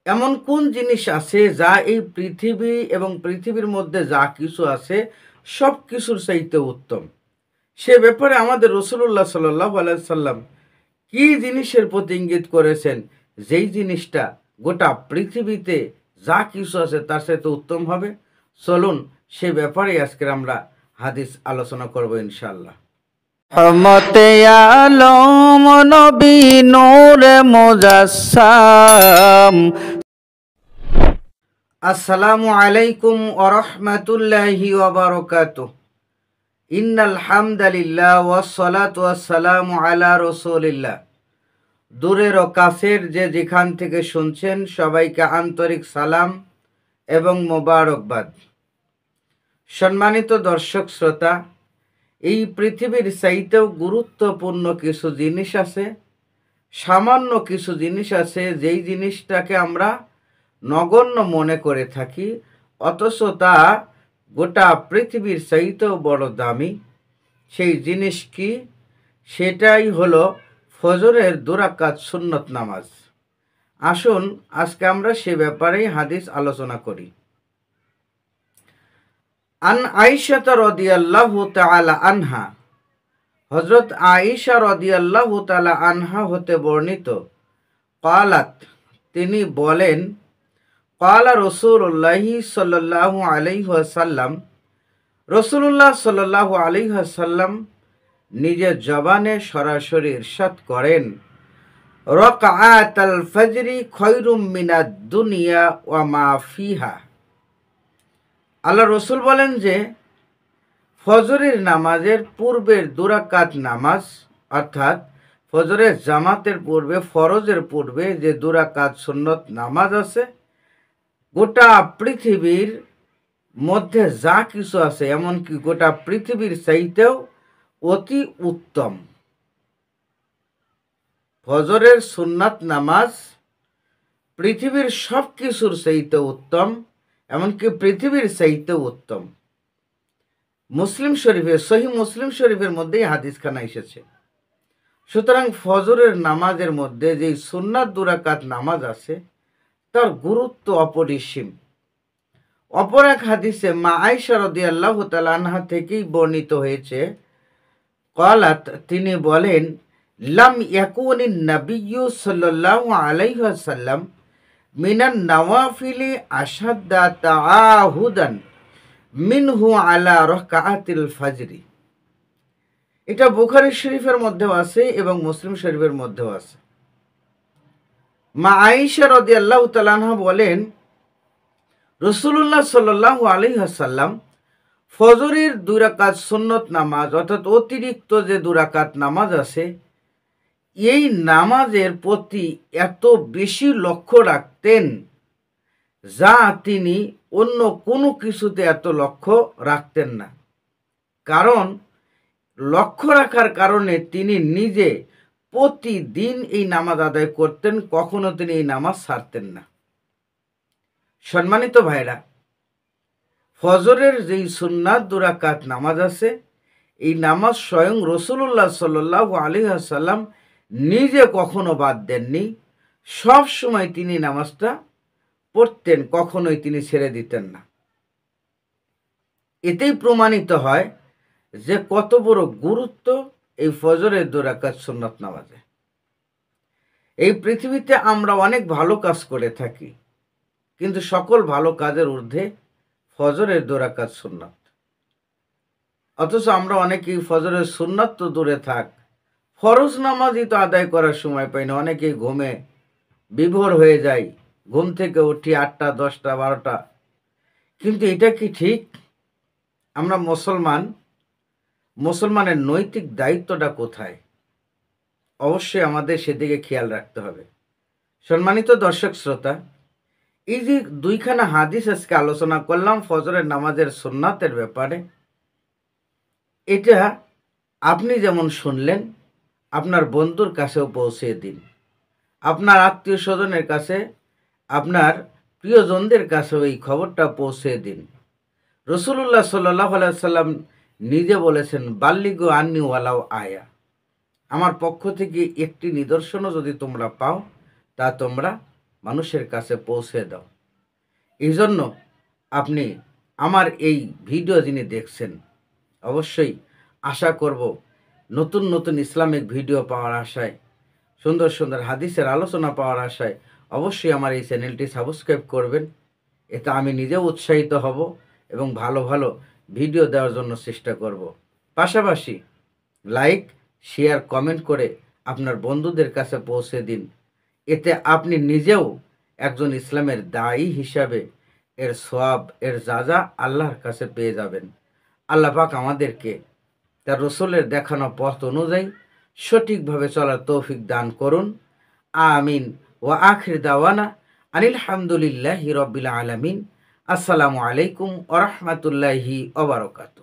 এমন কোন জিনিস আছে যা এই পৃথিবী এবং পৃথিবীর মধ্যে যা কিছু আছে সব কিছুর চাইতে উত্তম? সে ব্যাপারে আমাদের রসুল্লাহ সাল্লাহ আলাইসাল্লাম কি জিনিসের প্রতি ইঙ্গিত করেছেন, যেই জিনিসটা গোটা পৃথিবীতে যা কিছু আছে তার সাথে উত্তম হবে? চলুন সে ব্যাপারে আজকে আমরা হাদিস আলোচনা করব ইনশাআল্লাহ। রহমতে আলম নবী নূরে মুজাসসাম। আসসালামু আলাইকুম ওয়া রাহমাতুল্লাহি ওয়া বারাকাতুহু। ইন্নাল হামদালিল্লাহ ওয়াস সালাতু ওয়াস সালামু আলা রাসূলিল্লাহ। দূরের ও কাছের যে যেখান থেকে শুনছেন সবাইকে আন্তরিক সালাম এবং মোবারকবাদ। সম্মানিত দর্শক শ্রোতা, এই পৃথিবীর চাইতেও গুরুত্বপূর্ণ কিছু জিনিস আছে, সামান্য কিছু জিনিস আছে যেই জিনিসটাকে আমরা নগণ্য মনে করে থাকি, অথচ তা গোটা পৃথিবীর চাইতেও বড় দামি। সেই জিনিস কি? সেটাই হলো ফজরের 2 রাকাত সুন্নত নামাজ। আসুন আজকে আমরা সে ব্যাপারেই হাদিস আলোচনা করি। আন আয়েশা রাদিয়াল্লাহু তাআলা আনহা, হযরত আয়েশা রাদিয়াল্লাহু তাআলা আনহা হতে বর্ণিত, ক্বালাত, তিনি বলেন, ক্বালা রাসূলুল্লাহি সাল্লাল্লাহু আলাইহি ওয়াসাল্লাম, রাসূলুল্লাহ সাল্লাল্লাহু আলাইহি ওয়াসাল্লাম নিজের জবানে সরাসরি ইরশাদ করেন, রাকাআতাল ফজরি খায়রুম মিনাদ দুনিয়া ওয়া মা ফিহা। আল্লাহ রসুল বলেন যে ফজরের নামাজের পূর্বের 2 রাকাত নামাজ, অর্থাৎ ফজরের জামাতের পূর্বে, ফরজের পূর্বে যে 2 রাকাত সুন্নত নামাজ আছে, গোটা পৃথিবীর মধ্যে যা কিছু আছে, এমনকি গোটা পৃথিবীর চাইতেও অতি উত্তম। ফজরের সুন্নাত নামাজ পৃথিবীর সব কিছুর চাইতে উত্তম, এমনকি পৃথিবীর চাইতে উত্তম। মুসলিম শরীফের, সহিহ মুসলিম শরীফের মধ্যেই হাদিসখানা এসেছে। সুতরাং ফজরের নামাজের মধ্যে যে সুন্নাত 2 রাকাত নামাজ আছে তার গুরুত্ব অপরিসীম। অপর এক হাদিসে মা আয়েশা রাদিয়াল্লাহু তাআলা আনহা থেকেই বর্ণিত হয়েছে, ক্বালাত, তিনি বলেন, লাম ইয়াকুনিন নাবিয়্যু সাল্লাল্লাহু আলাইহি ওয়াসাল্লাম মিনান নওয়াফিলি আশাদ্দা তাআহুদান মিনহু আলা রাকাআতিল ফজরি। এটা বুখারী শরীফের মধ্যেও আছে এবং মুসলিম শরীফের মধ্যেও আছে। মা আয়েশা রাদিয়াল্লাহু তাআলা আনহা বলেন, রাসূলুল্লাহ সাল্লাল্লাহু আলাইহি ওয়াসাল্লাম ফজরের 2 রাকাত সুন্নত নামাজ, অর্থাৎ অতিরিক্ত যে 2 রাকাত নামাজ আছে, এই নামাজের প্রতি এত বেশি লক্ষ্য রাখতেন যা তিনি অন্য কোনো কিছুতে এত লক্ষ্য রাখতেন না। কারণ লক্ষ্য রাখার কারণে তিনি নিজে প্রতিদিন এই নামাজ আদায় করতেন, কখনো তিনি এই নামাজ ছাড়তেন না। সম্মানিত ভাইরা, ফজরের যেই সুন্নাত 2 রাকাত নামাজ আছে, এই নামাজ স্বয়ং রাসূলুল্লাহ সাল্লাল্লাহু আলাইহি ওয়াসাল্লাম নিজে কখনো বাদ দেননি। সব সময় তিনি নামাজটা পড়তেন, কখনোই তিনি ছেড়ে দিতেন না। এতেই প্রমাণিত হয় যে কত বড় গুরুত্ব এই ফজরের 2 রাকাত সুন্নাত নামাজে। এই পৃথিবীতে আমরা অনেক ভালো কাজ করে থাকি, কিন্তু সকল ভালো কাজের ঊর্ধ্বে ফজরের 2 রাকাত সুন্নাত। অথচ আমরা অনেকেই ফজরের সুন্নাত তো দূরে থাক, ফরজ নামাজই তো আদায় করার সময় পাই না। অনেকেই ঘুমে বিভোর হয়ে যায়, ঘুম থেকে উঠি 8টা, 10টা, 12টা। কিন্তু এটা কি ঠিক? আমরা মুসলমানের নৈতিক দায়িত্বটা কোথায়? অবশ্যই আমাদের সেদিকে খেয়াল রাখতে হবে। সম্মানিত দর্শক শ্রোতা, এই যে 2খানা হাদিস আজকে আলোচনা করলাম ফজরের নামাজের সুন্নাতের ব্যাপারে, এটা আপনি যেমন শুনলেন আপনার বন্ধুর কাছেও পৌঁছে দিন, আপনার আত্মীয় স্বজনের কাছে, আপনার প্রিয়জনদের কাছেও এই খবরটা পৌঁছে দিন। রাসূলুল্লাহ সাল্লাল্লাহু আলাইহি ওয়াসাল্লাম নিজে বলেছেন, বাল্লিগু আন্নি ওয়ালাউ আয়া, আমার পক্ষ থেকে একটি নিদর্শনও যদি তোমরা পাও তা তোমরা মানুষের কাছে পৌঁছে দাও। এই জন্য আপনি আমার এই ভিডিও যিনি দেখছেন, অবশ্যই আশা করব নতুন নতুন ইসলামিক ভিডিও পাওয়ার আশায়, সুন্দর সুন্দর হাদিসের আলোচনা পাওয়ার আশায় অবশ্যই আমার এই চ্যানেলটি সাবস্ক্রাইব করবেন। এতে আমি নিজেও উৎসাহিত হব এবং ভালো ভালো ভিডিও দেওয়ার জন্য চেষ্টা করব। পাশাপাশি লাইক, শেয়ার, কমেন্ট করে আপনার বন্ধুদের কাছে পৌঁছে দিন। এতে আপনি নিজেও একজন ইসলামের দায়ী হিসাবে এর সওয়াব, এর যাজা আল্লাহর কাছে পেয়ে যাবেন। আল্লাহ পাক আমাদেরকে তার রসুলের দেখানো পথ অনুযায়ী সঠিকভাবে চলার তৌফিক দান করুন। আমিন। ওয়া আখির দাওয়ানা আনিল হামদুলিল্লাহি রব্বিল আলামিন। আসসালামু আলাইকুম ওয়া রাহমাতুল্লাহি ওয়া বারাকাতুহু।